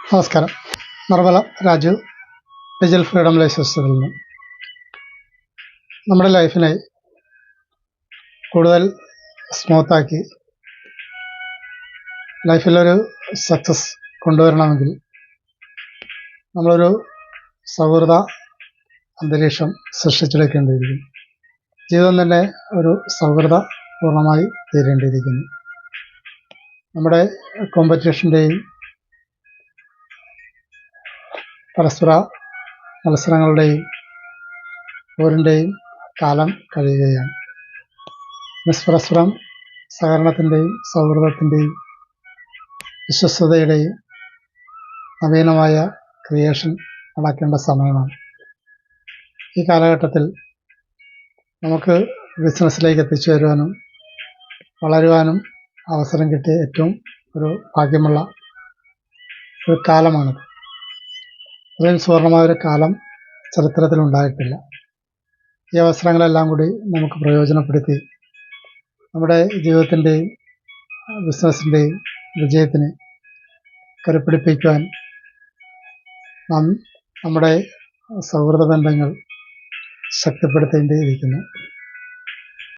നമസ്കാരം. Nirmala Raju, digital freedom ലൈസൻസിൽ നിന്നും. നമ്മുടെ ലൈഫിനെ കൂടുതൽ സ്മൂത്താക്കി ലൈഫിലൊരു സക്സസ് കൊണ്ടുവരണമെങ്കിൽ നമ്മളൊരു സൗഹൃദ അന്തരീക്ഷം സൃഷ്ടിച്ചെടുക്കേണ്ടിയിരിക്കുന്നു. ജീവിതം തന്നെ ഒരു സൗഹൃദ പൂർണ്ണമായി തീരേണ്ടിയിരിക്കുന്നു. നമ്മുടെ കോമ്പറ്റീഷൻ്റെയും പരസ്പര മത്സരങ്ങളുടെയും പോരിൻ്റെയും കാലം കഴിയുകയാണ്. നിഷ്പരസ്പരം സഹകരണത്തിൻ്റെയും സൗഹൃദത്തിൻ്റെയും വിശ്വസ്തതയുടെയും നവീനമായ ക്രിയേഷൻ നടക്കേണ്ട സമയമാണ്. ഈ കാലഘട്ടത്തിൽ നമുക്ക് ബിസിനസ്സിലേക്ക് എത്തിച്ചേരുവാനും വളരുവാനും അവസരം കിട്ടിയ ഏറ്റവും ഒരു ഭാഗ്യമുള്ള ഒരു കാലമാണിത്. ഇത്രയും സുവർണമായൊരു കാലം ചരിത്രത്തിലുണ്ടായിട്ടില്ല. ഈ അവസരങ്ങളെല്ലാം കൂടി നമുക്ക് പ്രയോജനപ്പെടുത്തി നമ്മുടെ ജീവിതത്തിൻ്റെയും ബിസിനസ്സിൻ്റെയും വിജയത്തിന് കരുപ്പിടിപ്പിക്കുവാൻ നാം നമ്മുടെ സൗഹൃദ ബന്ധങ്ങൾ ശക്തിപ്പെടുത്തേണ്ടിയിരിക്കുന്നു.